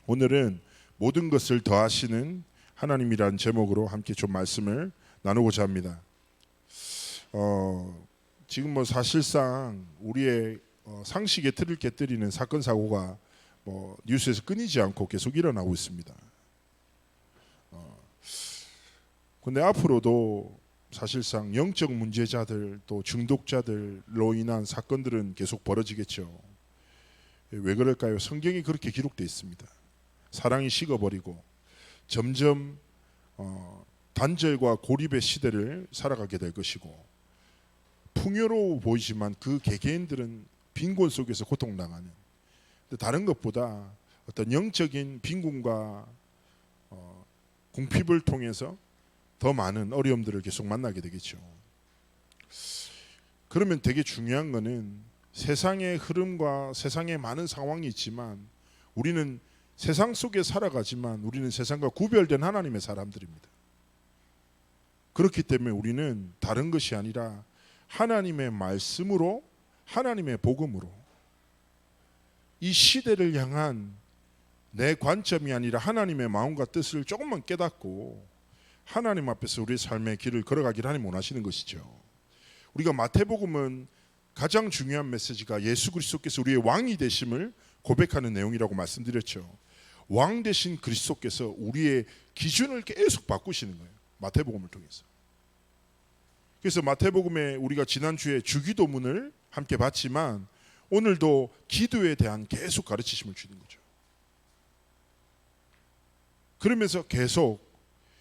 오늘은 모든 것을 더하시는 하나님이라는 제목으로 함께 좀 말씀을 나누고자 합니다. 지금 사실상 우리의 상식에 틀을 깨뜨리는 사건 사고가 뉴스에서 끊이지 않고 계속 일어나고 있습니다. 근데 앞으로도 사실상 영적 문제자들 또 중독자들로 인한 사건들은 계속 벌어지겠죠. 왜 그럴까요? 성경이 그렇게 기록되어 있습니다. 사랑이 식어버리고 점점 단절과 고립의 시대를 살아가게 될 것이고, 풍요로워 보이지만 그 개개인들은 빈곤 속에서 고통당하는, 다른 것보다 어떤 영적인 빈곤과 궁핍을 통해서 더 많은 어려움들을 계속 만나게 되겠죠. 그러면 되게 중요한 거는 세상의 흐름과 세상에 많은 상황이 있지만 우리는 세상 속에 살아가지만 우리는 세상과 구별된 하나님의 사람들입니다. 그렇기 때문에 우리는 다른 것이 아니라 하나님의 말씀으로, 하나님의 복음으로 이 시대를 향한 내 관점이 아니라 하나님의 마음과 뜻을 조금만 깨닫고 하나님 앞에서 우리의 삶의 길을 걸어가기를 하나님 원하시는 것이죠. 우리가 마태복음은 가장 중요한 메시지가 예수 그리스도께서 우리의 왕이 되심을 고백하는 내용이라고 말씀드렸죠. 왕 되신 그리스도께서 우리의 기준을 계속 바꾸시는 거예요, 마태복음을 통해서. 그래서 마태복음에 우리가 지난주에 주기도문을 함께 봤지만 오늘도 기도에 대한 계속 가르치심을 주는 거죠. 그러면서 계속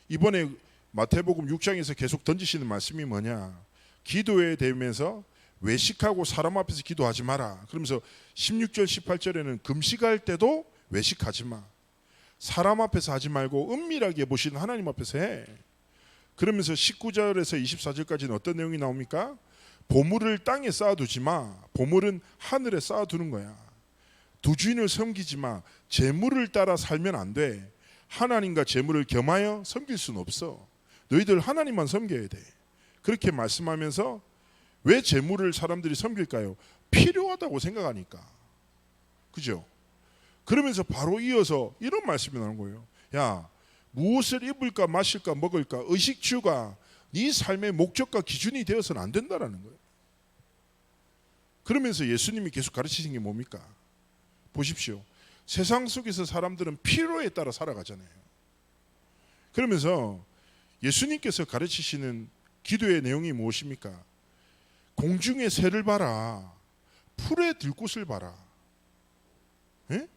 이번에 마태복음 6장에서 계속 던지시는 말씀이 뭐냐, 기도에 대면서 외식하고 사람 앞에서 기도하지 마라. 그러면서 16절 18절에는 금식할 때도 외식하지 마, 사람 앞에서 하지 말고 은밀하게 보시는 하나님 앞에서 해. 그러면서 19절에서 24절까지는 어떤 내용이 나옵니까? 보물을 땅에 쌓아두지 마, 보물은 하늘에 쌓아두는 거야. 두 주인을 섬기지 마, 재물을 따라 살면 안 돼. 하나님과 재물을 겸하여 섬길 수는 없어. 너희들 하나님만 섬겨야 돼. 그렇게 말씀하면서 왜 재물을 사람들이 섬길까요? 필요하다고 생각하니까. 그죠? 그러면서 바로 이어서 이런 말씀이 나오는 거예요. 야, 무엇을 입을까 마실까 먹을까 의식주가 네 삶의 목적과 기준이 되어서는 안 된다라는 거예요. 그러면서 예수님이 계속 가르치신 게 뭡니까? 보십시오. 세상 속에서 사람들은 필요에 따라 살아가잖아요. 그러면서 예수님께서 가르치시는 기도의 내용이 무엇입니까? 공중의 새를 봐라, 풀에 들꽃을 봐라. 에?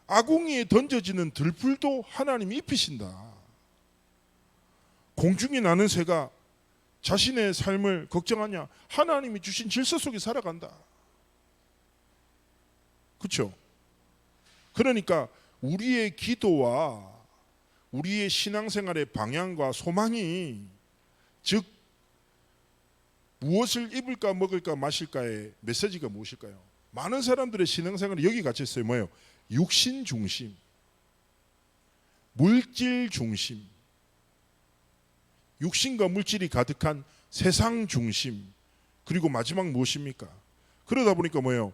아궁이에 던져지는 들풀도 하나님이 입히신다. 공중에 나는 새가 자신의 삶을 걱정하냐? 하나님이 주신 질서 속에 살아간다. 그렇죠? 그러니까 우리의 기도와 우리의 신앙생활의 방향과 소망이, 즉 무엇을 입을까 먹을까 마실까의 메시지가 무엇일까요? 많은 사람들의 신앙생활이 여기 갇혀 있어요. 뭐예요? 육신 중심, 물질 중심, 육신과 물질이 가득한 세상 중심, 그리고 마지막 무엇입니까? 그러다 보니까 뭐예요?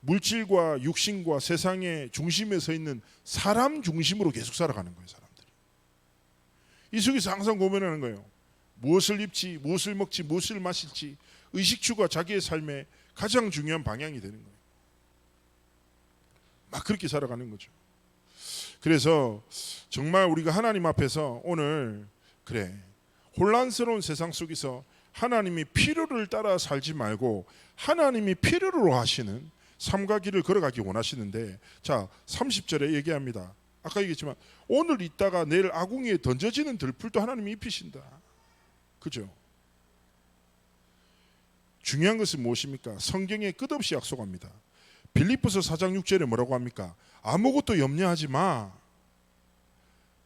물질과 육신과 세상의 중심에 서 있는 사람 중심으로 계속 살아가는 거예요, 사람들이. 이 속에서 항상 고민하는 거예요. 무엇을 입지, 무엇을 먹지, 무엇을 마실지, 의식주가 자기의 삶의 가장 중요한 방향이 되는 거예요. 막 그렇게 살아가는 거죠. 그래서 정말 우리가 하나님 앞에서 오늘 혼란스러운 세상 속에서 하나님이 필요를 따라 살지 말고 하나님이 필요로 하시는 삶과 길을 걸어가기 원하시는데, 자 30절에 얘기합니다. 아까 얘기했지만 오늘 있다가 내일 아궁이에 던져지는 들풀도 하나님이 입히신다. 그죠? 중요한 것은 무엇입니까? 성경에 끝없이 약속합니다. 빌립보서 4장 6절에 뭐라고 합니까? 아무것도 염려하지 마,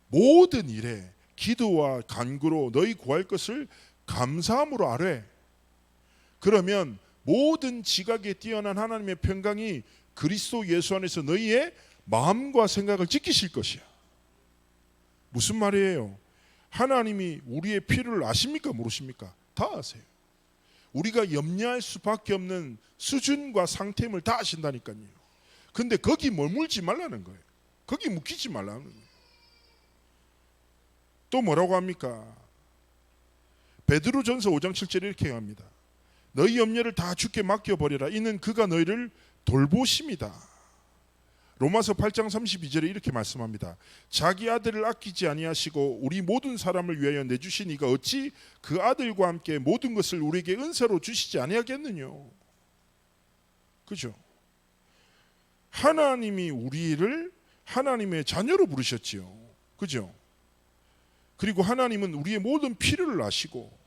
모든 일에 기도와 간구로 너희 구할 것을 감사함으로 아뢰. 그러면 모든 지각에 뛰어난 하나님의 평강이 그리스도 예수 안에서 너희의 마음과 생각을 지키실 것이야. 무슨 말이에요? 하나님이 우리의 필요를 아십니까? 모르십니까? 다 아세요. 우리가 염려할 수밖에 없는 수준과 상태임을 다 아신다니까요. 근데 거기 머물지 말라는 거예요. 거기 묵히지 말라는 거예요. 또 뭐라고 합니까? 베드로전서 5장 7절에 이렇게 합니다. 너희 염려를 다 주께 맡겨버려라. 이는 그가 너희를 돌보심이다. 로마서 8장 32절에 이렇게 말씀합니다. 자기 아들을 아끼지 아니하시고 우리 모든 사람을 위하여 내주신 이가 어찌 그 아들과 함께 모든 것을 우리에게 은사로 주시지 아니하겠느냐. 그죠? 하나님이 우리를 하나님의 자녀로 부르셨지요. 그죠? 그리고 하나님은 우리의 모든 필요를 아시고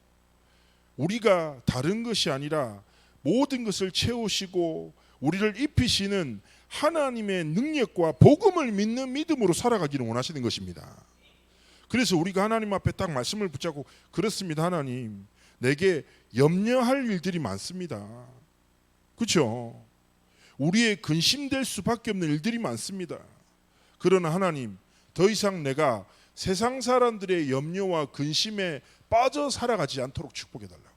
우리가 다른 것이 아니라 모든 것을 채우시고 우리를 입히시는 하나님의 능력과 복음을 믿는 믿음으로 살아가기를 원하시는 것입니다. 그래서 우리가 하나님 앞에 딱 말씀을 붙잡고 그렇습니다. 하나님, 내게 염려할 일들이 많습니다. 그렇죠? 우리의 근심될 수밖에 없는 일들이 많습니다. 그러나 하나님, 더 이상 내가 세상 사람들의 염려와 근심에 빠져 살아가지 않도록 축복해달라고.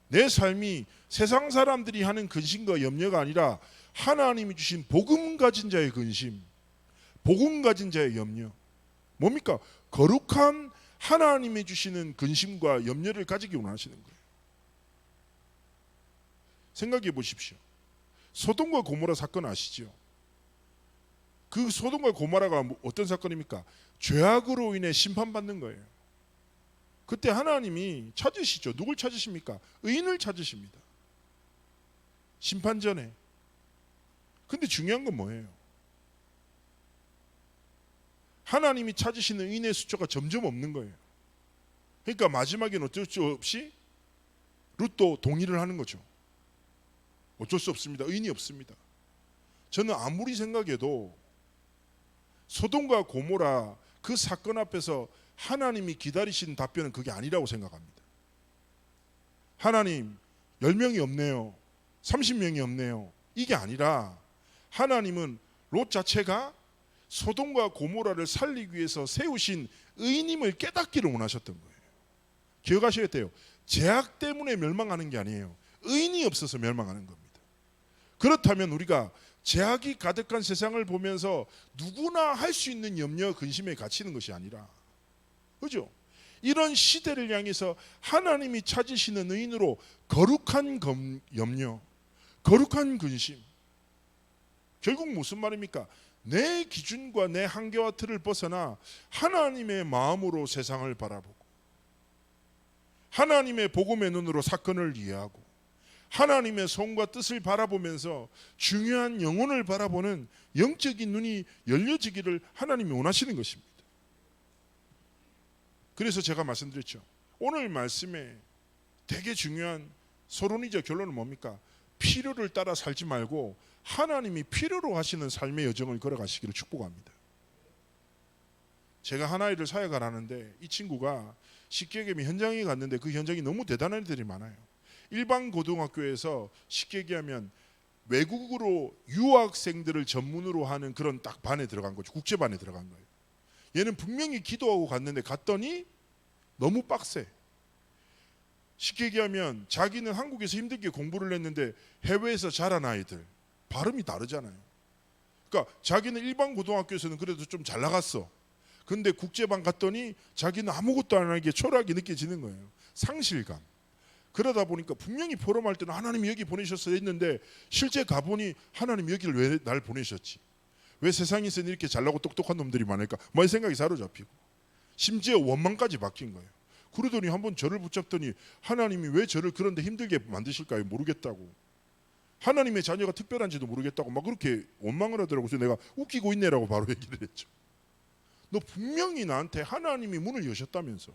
내 삶이 세상 사람들이 하는 근심과 염려가 아니라 하나님이 주신 복음 가진 자의 근심, 복음 가진 자의 염려. 뭡니까? 거룩한 하나님이 주시는 근심과 염려를 가지기 원하시는 거예요. 생각해 보십시오. 소돔과 고모라 사건 아시죠? 그 소돔과 고모라가 어떤 사건입니까? 죄악으로 인해 심판받는 거예요. 그때 하나님이 찾으시죠. 누굴 찾으십니까? 의인을 찾으십니다. 심판 전에. 근데 중요한 건 뭐예요? 하나님이 찾으시는 의인의 숫자가 점점 없는 거예요. 그러니까 마지막에는 어쩔 수 없이 룻도 동의를 하는 거죠. 어쩔 수 없습니다. 의인이 없습니다. 저는 아무리 생각해도 소돔과 고모라 그 사건 앞에서 하나님이 기다리시는 답변은 그게 아니라고 생각합니다. 하나님 10명이 없네요. 30명이 없네요. 이게 아니라 하나님은 롯 자체가 소돔과 고모라를 살리기 위해서 세우신 의인임을 깨닫기를 원하셨던 거예요. 기억하셔야 돼요. 죄악 때문에 멸망하는 게 아니에요. 의인이 없어서 멸망하는 겁니다. 그렇다면 우리가 죄악이 가득한 세상을 보면서 누구나 할 수 있는 염려, 근심에 갇히는 것이 아니라, 그죠? 이런 시대를 향해서 하나님이 찾으시는 의인으로 거룩한 염려, 거룩한 근심. 결국 무슨 말입니까? 내 기준과 내 한계와 틀을 벗어나 하나님의 마음으로 세상을 바라보고 하나님의 복음의 눈으로 사건을 이해하고 하나님의 손과 뜻을 바라보면서 중요한 영혼을 바라보는 영적인 눈이 열려지기를 하나님이 원하시는 것입니다. 그래서 제가 말씀드렸죠. 오늘 말씀에 되게 중요한 서론이자 결론은 뭡니까? 필요를 따라 살지 말고 하나님이 필요로 하시는 삶의 여정을 걸어가시기를 축복합니다. 제가 하나이를 사역을 하는데 이 친구가 식계개미 현장에 갔는데 그 현장이 너무 대단한 애들이 많아요. 일반 고등학교에서 쉽게 얘기하면 외국으로 유학생들을 전문으로 하는 그런 딱 반에 들어간 거죠. 국제반에 들어간 거예요. 얘는 분명히 기도하고 갔는데 갔더니 너무 빡세. 쉽게 얘기하면 자기는 한국에서 힘들게 공부를 했는데 해외에서 자란 아이들 발음이 다르잖아요. 그러니까 자기는 일반 고등학교에서는 그래도 좀 잘 나갔어. 근데 국제반 갔더니 자기는 아무것도 안 하게 초라하게 느껴지는 거예요. 상실감. 그러다 보니까 분명히 포럼할 때는 하나님이 여기 보내셨어 했는데 실제 가보니 하나님 여기를 왜 날 보내셨지? 왜 세상에서는 이렇게 잘나고 똑똑한 놈들이 많을까? 뭐 이 생각이 사로잡히고 심지어 원망까지 바뀐 거예요. 그러더니 한번 저를 붙잡더니 하나님이 왜 저를 그런데 힘들게 만드실까요? 모르겠다고. 하나님의 자녀가 특별한지도 모르겠다고 막 그렇게 원망을 하더라고요. 그래서 내가 웃기고 있네라고 바로 얘기를 했죠. 너 분명히 나한테 하나님이 문을 여셨다면서.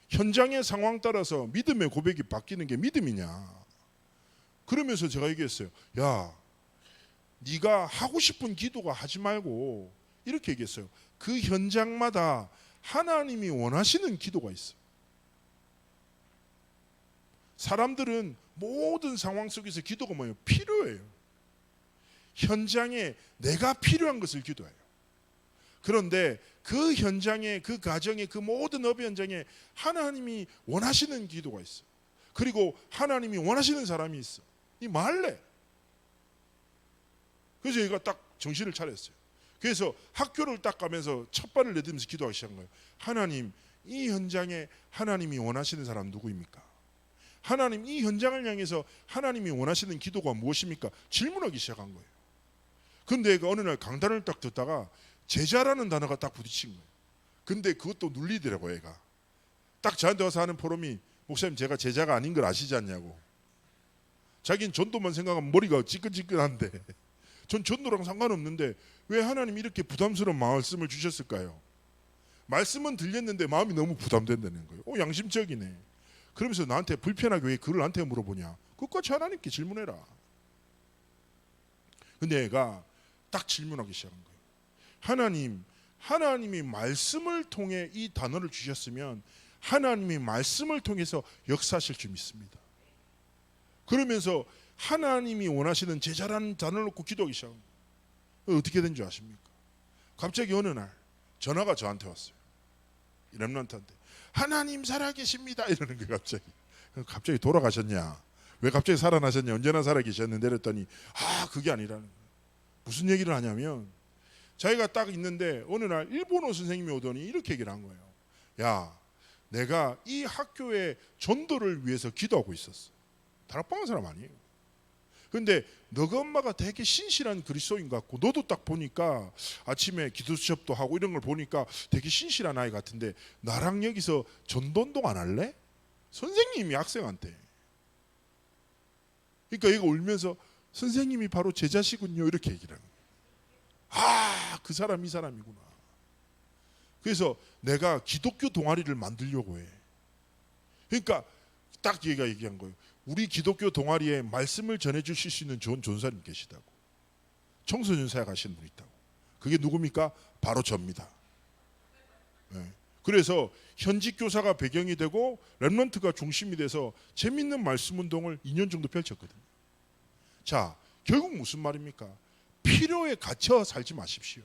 현장의 상황 따라서 믿음의 고백이 바뀌는 게 믿음이냐. 그러면서 제가 얘기했어요. 야, 네가 하고 싶은 기도가 하지 말고 이렇게 얘기했어요. 그 현장마다 하나님이 원하시는 기도가 있어. 사람들은 모든 상황 속에서 기도가 뭐예요? 필요해요. 현장에 내가 필요한 것을 기도해요. 그런데 그 현장에, 그 가정에, 그 모든 업의 현장에 하나님이 원하시는 기도가 있어. 그리고 하나님이 원하시는 사람이 있어. 이 말래. 그래서 얘가 딱 정신을 차렸어요. 그래서 학교를 딱 가면서 첫 발을 내딛으면서 기도하기 시작한 거예요. 하나님, 이 현장에 하나님이 원하시는 사람 누구입니까? 하나님, 이 현장을 향해서 하나님이 원하시는 기도가 무엇입니까? 질문하기 시작한 거예요. 근데 어느 날 강단을 딱 듣다가 제자라는 단어가 딱 부딪힌 거예요. 근데 그것도 눌리더라고요. 얘가 딱 저한테 와서 하는 포럼이, 목사님 제가 제자가 아닌 걸 아시지 않냐고. 자기는 전도만 생각하면 머리가 지끈지끈한데 전 전도랑 상관없는데 왜 하나님 이렇게 부담스러운 말씀을 주셨을까요? 말씀은 들렸는데 마음이 너무 부담된다는 거예요. 양심적이네. 그러면서 나한테 불편하게 왜 그걸 나한테 물어보냐. 끝까지 하나님께 질문해라. 근데 얘가 딱 질문하기 시작한 거예요. 하나님, 하나님이 말씀을 통해 이 단어를 주셨으면 하나님이 말씀을 통해서 역사하실 줄 믿습니다. 그러면서 하나님이 원하시는 제자라는 단어를 놓고 기도하기 시작한 거예요. 어떻게 된 줄 아십니까? 갑자기 어느 날 전화가 저한테 왔어요. 이 렘넌트한테. 하나님 살아계십니다 이러는 거예요. 갑자기 돌아가셨냐, 왜 갑자기 살아나셨냐, 언제나 살아계셨는데 그랬더니 그게 아니라는 거예요. 무슨 얘기를 하냐면 자기가 딱 있는데 어느 날 일본어 선생님이 오더니 이렇게 얘기를 한 거예요. 야, 내가 이 학교의 전도를 위해서 기도하고 있었어. 다락방한 사람 아니에요. 근데 너가 엄마가 되게 신실한 그리스도인 것 같고, 너도 딱 보니까 아침에 기도 수업도 하고 이런 걸 보니까 되게 신실한 아이 같은데 나랑 여기서 전도운동 안 할래? 선생님이 학생한테. 그러니까 얘가 울면서 선생님이 바로 제 자식군요 이렇게 얘기를 하는 거예요. 그 사람 이 사람이구나. 그래서 내가 기독교 동아리를 만들려고 해. 그러니까 딱 얘가 얘기한 거예요. 우리 기독교 동아리에 말씀을 전해주실 수 있는 좋은 전사님 계시다고. 청소년 사역 하시는 분 있다고. 그게 누굽니까? 바로 접니다. 네. 그래서 현직 교사가 배경이 되고 렘넌트가 중심이 돼서 재밌는 말씀 운동을 2년 정도 펼쳤거든요. 자, 결국 무슨 말입니까? 필요에 갇혀 살지 마십시오.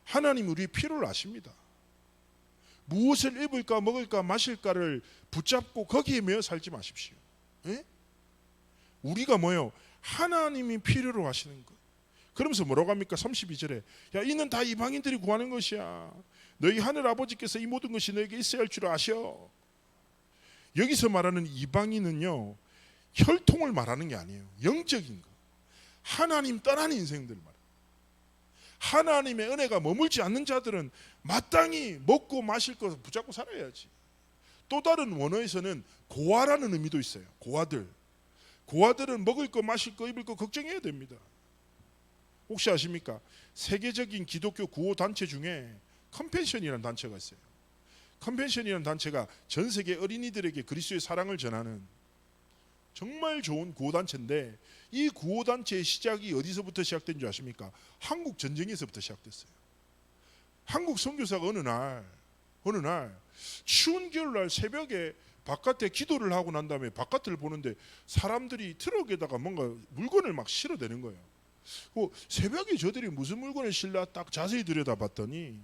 하나님 우리의 필요를 아십니다. 무엇을 입을까 먹을까 마실까를 붙잡고 거기에 매여 살지 마십시오. 에? 우리가 뭐요? 하나님이 필요로 하시는 것. 그러면서 뭐라고 합니까? 32절에 야, 이는 다 이방인들이 구하는 것이야. 너희 하늘 아버지께서 이 모든 것이 너에게 있어야 할 줄 아셔. 여기서 말하는 이방인은요, 혈통을 말하는 게 아니에요. 영적인 거. 하나님 떠난 인생들 말이에요. 하나님의 은혜가 머물지 않는 자들은 마땅히 먹고 마실 것을 붙잡고 살아야지. 또 다른 원어에서는 고아라는 의미도 있어요. 고아들은 먹을 거 마실 거 입을 거 걱정해야 됩니다. 혹시 아십니까? 세계적인 기독교 구호 단체 중에 컴패션이라는 단체가 있어요. 컴패션이라는 단체가 전 세계 어린이들에게 그리스도의 사랑을 전하는 정말 좋은 구호단체인데, 이 구호단체의 시작이 어디서부터 시작된 줄 아십니까? 한국 전쟁에서부터 시작됐어요. 한국 선교사가 어느 날 추운 겨울날 새벽에 바깥에 기도를 하고 난 다음에 바깥을 보는데 사람들이 트럭에다가 뭔가 물건을 막 실어대는 거예요. 새벽에 저들이 무슨 물건을 실라 딱 자세히 들여다봤더니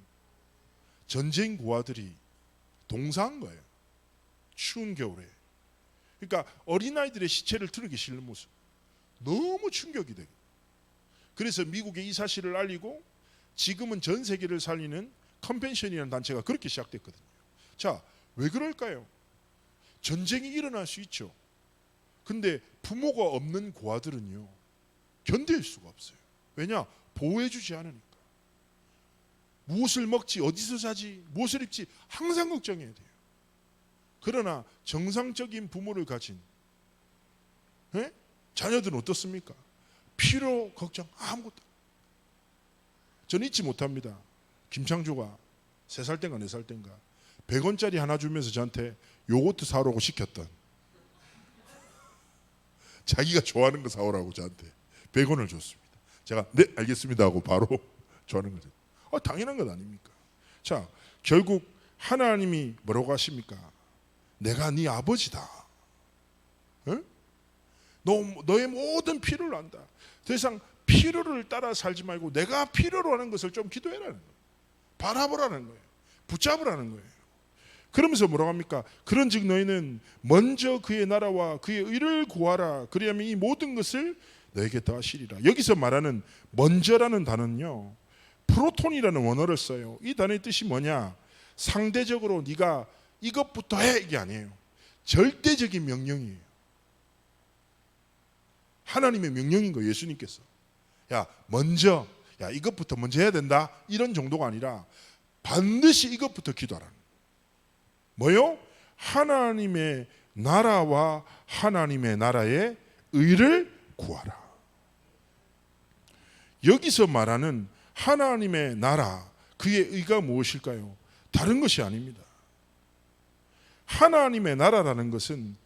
전쟁 고아들이 동사한 거예요. 추운 겨울에. 그러니까 어린아이들의 시체를 트럭에 실는 모습, 너무 충격이 돼요. 그래서 미국에 이 사실을 알리고 지금은 전 세계를 살리는 컴펜션이라는 단체가 그렇게 시작됐거든요. 자, 왜 그럴까요? 전쟁이 일어날 수 있죠. 근데 부모가 없는 고아들은요, 견딜 수가 없어요. 왜냐? 보호해주지 않으니까. 무엇을 먹지, 어디서 자지, 무엇을 입지 항상 걱정해야 돼요. 그러나 정상적인 부모를 가진 자녀들은 어떻습니까? 필요 걱정 아무것도. 저는 잊지 못합니다. 김창조가 3살 땐가 4살 땐가 100원짜리 하나 주면서 저한테 요거트 사오라고 시켰던, 자기가 좋아하는 거 사오라고 저한테 100원을 줬습니다. 제가 네 알겠습니다 하고 바로 좋아하는 거죠. 당연한 것 아닙니까? 자, 결국 하나님이 뭐라고 하십니까? 내가 네 아버지다. 너의 모든 필요를 안다. 더 이상 필요를 따라 살지 말고 내가 필요로 하는 것을 좀 기도해라는 거예요. 바라보라는 거예요. 붙잡으라는 거예요. 그러면서 뭐라고 합니까? 그런즉 너희는 먼저 그의 나라와 그의 의를 구하라. 그리하면 이 모든 것을 너에게 더하시리라. 여기서 말하는 먼저라는 단어는요, 프로톤이라는 원어를 써요. 이 단어의 뜻이 뭐냐? 상대적으로 네가 이것부터 해, 이게 아니에요. 절대적인 명령이에요. 하나님의 명령인 거예요. 예수님께서 야 먼저, 야 이것부터 먼저 해야 된다, 이런 정도가 아니라 반드시 이것부터 기도하라는 뭐요? 하나님의 나라와 하나님의 나라의 의를 구하라. 여기서 말하는 하나님의 나라, 그의 의가 무엇일까요? 다른 것이 아닙니다. 하나님의 나라라는 것은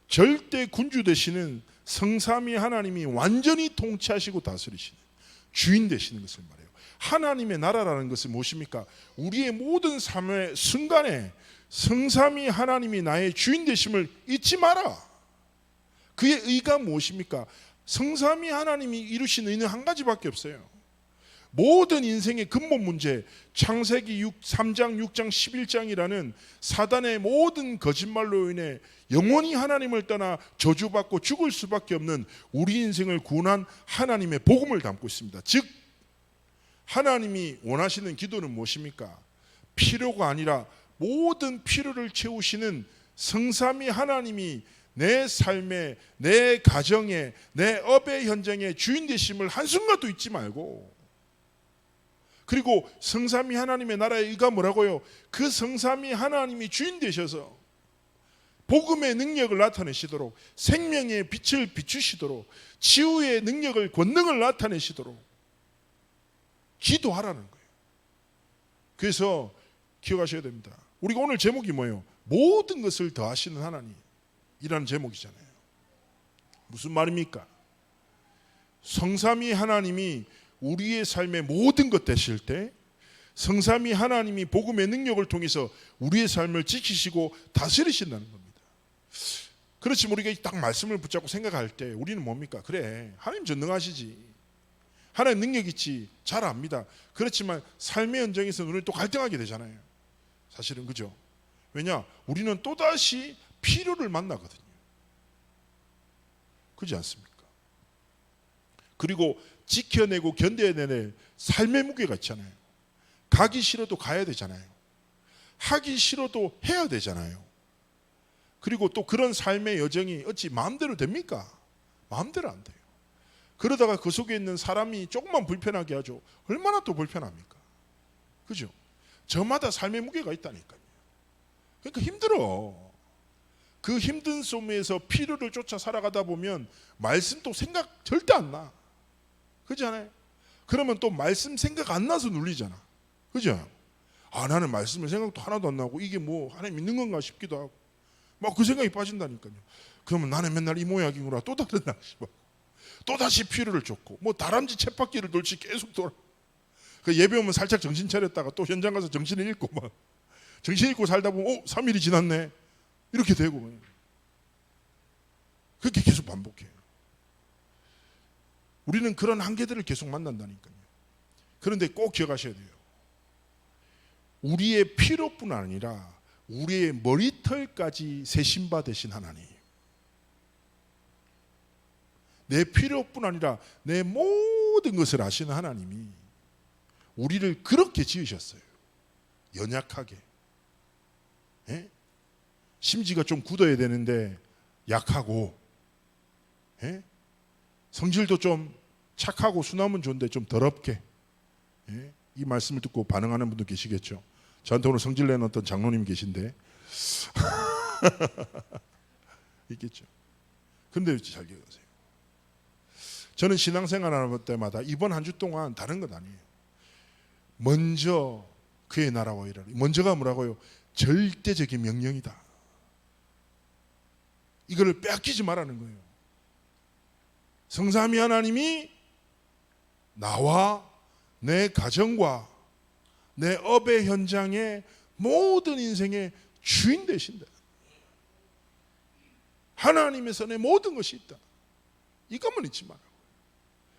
절대 군주 되시는 성삼위 하나님이 완전히 통치하시고 다스리시는 주인 되시는 것을 말해요. 하나님의 나라라는 것은 무엇입니까? 우리의 모든 삶의 순간에 성삼위 하나님이 나의 주인 되심을 잊지 마라. 그의 의가 무엇입니까? 성삼위 하나님이 이루신 의는 한 가지밖에 없어요. 모든 인생의 근본 문제, 창세기 3장, 6장, 11장이라는 사단의 모든 거짓말로 인해 영원히 하나님을 떠나 저주받고 죽을 수밖에 없는 우리 인생을 구원한 하나님의 복음을 담고 있습니다. 즉 하나님이 원하시는 기도는 무엇입니까? 필요가 아니라 모든 필요를 채우시는 성삼위 하나님이 내 삶에, 내 가정에, 내 업의 현장에 주인 되심을 한순간도 잊지 말고, 그리고 성삼위 하나님의 나라의 의가 뭐라고요? 그 성삼위 하나님이 주인 되셔서 복음의 능력을 나타내시도록, 생명의 빛을 비추시도록, 치유의 능력을, 권능을 나타내시도록 기도하라는 거예요. 그래서 기억하셔야 됩니다. 우리가 오늘 제목이 뭐예요? 모든 것을 더하시는 하나님이라는 제목이잖아요. 무슨 말입니까? 성삼위 하나님이 우리의 삶의 모든 것 되실 때 성삼위 하나님이 복음의 능력을 통해서 우리의 삶을 지키시고 다스리신다는 겁니다. 그렇지만 우리가 딱 말씀을 붙잡고 생각할 때 우리는 뭡니까? 그래, 하나님 전능하시지, 하나님 능력 있지, 잘 압니다. 그렇지만 삶의 현장에서 우리는 또 갈등하게 되잖아요. 사실은 그죠? 왜냐? 우리는 또다시 필요를 만나거든요. 그렇지 않습니까? 그리고 지켜내고 견뎌내는 삶의 무게가 있잖아요. 가기 싫어도 가야 되잖아요. 하기 싫어도 해야 되잖아요. 그리고 또 그런 삶의 여정이 어찌 마음대로 됩니까? 마음대로 안 돼요. 그러다가 그 속에 있는 사람이 조금만 불편하게 하죠. 얼마나 또 불편합니까? 그죠? 저마다 삶의 무게가 있다니까요. 그러니까 힘들어. 그 힘든 속에서 필요를 쫓아 살아가다 보면 말씀도 생각 절대 안 나. 그렇잖아요. 그러면 또 말씀 생각 안 나서 눌리잖아. 그죠? 아, 나는 말씀을 생각도 하나도 안 나고 이게 뭐 하나님 믿는 건가 싶기도 하고 막 그 생각이 빠진다니까요. 그러면 나는 맨날 이 모양이구나. 또 다른 낚시 막 또 다시 필요를 쫓고 뭐 다람쥐 쳇바퀴를 돌지 계속 돌아. 그 예배 오면 살짝 정신 차렸다가 또 현장 가서 정신을 잃고 막 정신 잃고 살다 보면 3일이 지났네 이렇게 되고 그렇게 계속 반복해요. 우리는 그런 한계들을 계속 만난다니까요. 그런데 꼭 기억하셔야 돼요. 우리의 필요뿐 아니라 우리의 머리털까지 세신 바 되신 하나님, 내 필요뿐 아니라 내 모든 것을 아시는 하나님이 우리를 그렇게 지으셨어요. 연약하게. 예? 심지가 좀 굳어야 되는데 약하고, 예? 성질도 좀 착하고 순하면 좋은데 좀 더럽게. 예? 이 말씀을 듣고 반응하는 분도 계시겠죠. 저한테 오늘 성질 내는 어떤 장로님 계신데 있겠죠. 그런데 잘 기억하세요. 저는 신앙생활 하는 때마다 이번 한 주 동안 다른 것 아니에요. 먼저 그의 나라와 일하라. 먼저가 뭐라고요? 절대적인 명령이다. 이거를 빼앗기지 말라는 거예요. 성삼위 하나님이 나와 내 가정과 내 업의 현장에 모든 인생의 주인 되신다. 하나님의 손에 모든 것이 있다. 이것만 잊지 말라고.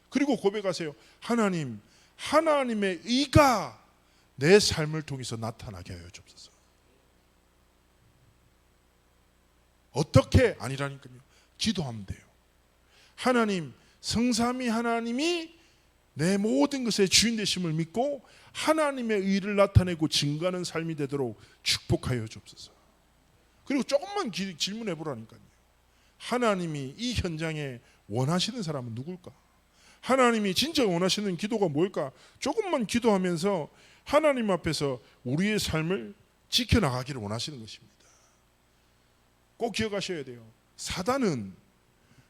그리고 고백하세요. 하나님, 하나님의 의가 내 삶을 통해서 나타나게 하여 주옵소서. 어떻게? 아니라니까요. 기도하면 돼요. 하나님, 성삼위 하나님이 내 모든 것의 주인 되심을 믿고 하나님의 의를 나타내고 증거하는 삶이 되도록 축복하여 주옵소서. 그리고 조금만 질문해 보라니까요. 하나님이 이 현장에 원하시는 사람은 누굴까? 하나님이 진짜 원하시는 기도가 뭘까? 조금만 기도하면서 하나님 앞에서 우리의 삶을 지켜나가기를 원하시는 것입니다. 꼭 기억하셔야 돼요. 사단은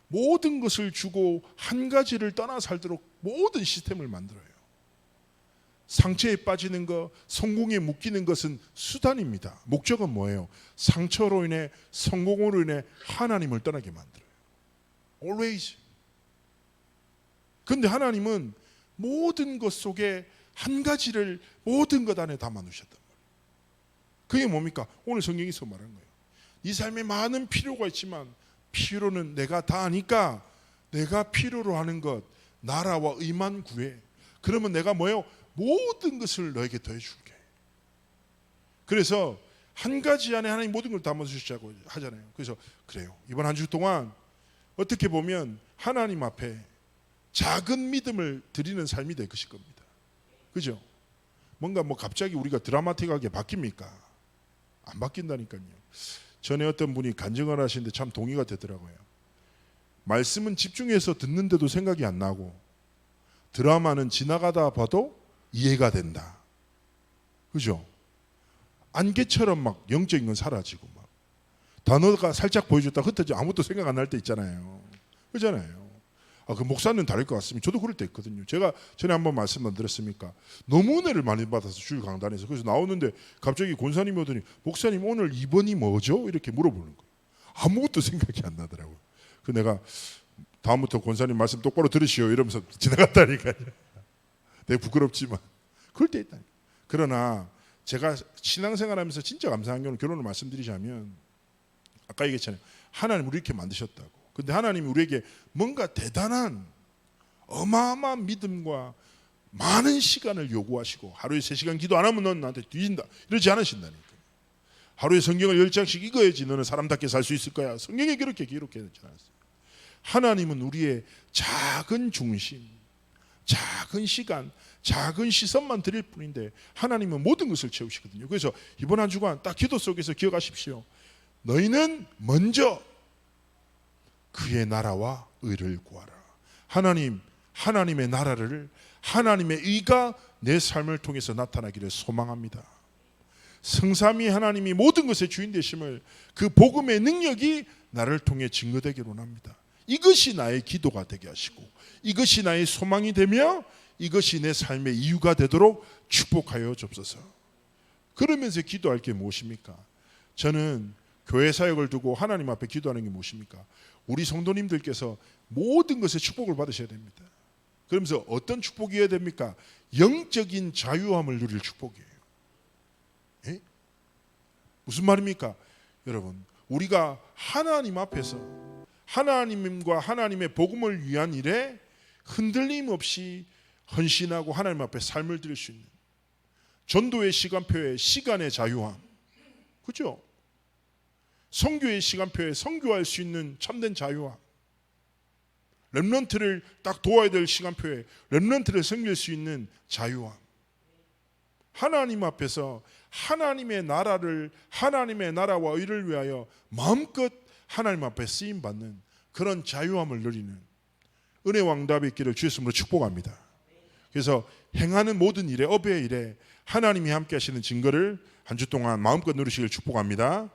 모든 것을 주고 한 가지를 떠나 살도록 모든 시스템을 만들어요. 상처에 빠지는 것, 성공에 묶이는 것은 수단입니다. 목적은 뭐예요? 상처로 인해, 성공으로 인해 하나님을 떠나게 만들어요. Always. 근데 하나님은 모든 것 속에 한 가지를 모든 것 안에 담아 놓으셨단 말이에요. 그게 뭡니까? 오늘 성경에서 말한 거예요. 네 삶에 많은 필요가 있지만 필요는 내가 다 아니까 내가 필요로 하는 것, 나라와 의만 구해. 그러면 내가 뭐예요? 모든 것을 너에게 더해줄게. 그래서 한 가지 안에 하나님 모든 걸 담아주시자고 하잖아요. 그래서 그래요. 이번 한 주 동안 어떻게 보면 하나님 앞에 작은 믿음을 드리는 삶이 될 것일 겁니다. 그죠? 뭔가 갑자기 우리가 드라마틱하게 바뀝니까? 안 바뀐다니까요. 전에 어떤 분이 간증을 하시는데 참 동의가 되더라고요. 말씀은 집중해서 듣는데도 생각이 안 나고 드라마는 지나가다 봐도 이해가 된다. 그죠? 안개처럼 막 영적인 건 사라지고 막 단어가 살짝 보여줬다 흩어져 아무것도 생각 안 날 때 있잖아요. 그잖아요. 그 목사는 다를 것 같습니다. 저도 그럴 때 있거든요. 제가 전에 한번 말씀 안 드렸습니까? 너무 은혜를 많이 받아서 주일 강단에서 그래서 나오는데 갑자기 권사님이 오더니 목사님 오늘 2번이 뭐죠? 이렇게 물어보는 거예요. 아무것도 생각이 안 나더라고요. 그 내가 다음부터 권사님 말씀 똑바로 들으시오 이러면서 지나갔다니까요. 되게 부끄럽지만 그럴 때 있다니까. 그러나 제가 신앙생활하면서 진짜 감사한 경우는 결론을 말씀드리자면 아까 얘기했잖아요. 하나님 우리 이렇게 만드셨다고. 근데 하나님이 우리에게 뭔가 대단한 어마어마한 믿음과 많은 시간을 요구하시고 하루에 3시간 기도 안 하면 넌 나한테 뒤진다 이러지 않으신다니까. 하루에 성경을 10장씩 읽어야지 너는 사람답게 살 수 있을 거야. 성경에 그렇게 기록해 놓지 않았어요. 하나님은 우리의 작은 중심, 작은 시간, 작은 시선만 드릴 뿐인데 하나님은 모든 것을 채우시거든요. 그래서 이번 한 주간 딱 기도 속에서 기억하십시오. 너희는 먼저 그의 나라와 의를 구하라. 하나님의 나라를, 하나님의 의가 내 삶을 통해서 나타나기를 소망합니다. 성삼위 하나님이 모든 것의 주인 되심을 그 복음의 능력이 나를 통해 증거되기를 원합니다. 이것이 나의 기도가 되게 하시고 이것이 나의 소망이 되며 이것이 내 삶의 이유가 되도록 축복하여 주옵소서. 그러면서 기도할 게 무엇입니까? 저는 교회 사역을 두고 하나님 앞에 기도하는 게 무엇입니까? 우리 성도님들께서 모든 것에 축복을 받으셔야 됩니다. 그러면서 어떤 축복이어야 됩니까? 영적인 자유함을 누릴 축복이에요. 에? 무슨 말입니까? 여러분, 우리가 하나님 앞에서 하나님과 하나님의 복음을 위한 일에 흔들림 없이 헌신하고 하나님 앞에 삶을 드릴 수 있는 전도의 시간표에 시간의 자유함, 그죠? 선교의 시간표에 선교할 수 있는 참된 자유함, 렘넌트를 딱 도와야 될 시간표에 렘넌트를 섬길 수 있는 자유함, 하나님 앞에서 하나님의 나라를, 하나님의 나라와 의를 위하여 마음껏 하나님 앞에 쓰임받는 그런 자유함을 누리는 은혜와 응답이 있기를 주 예수님으로 축복합니다. 그래서 행하는 모든 일에, 업의 일에 하나님이 함께 하시는 증거를 한 주 동안 마음껏 누리시길 축복합니다.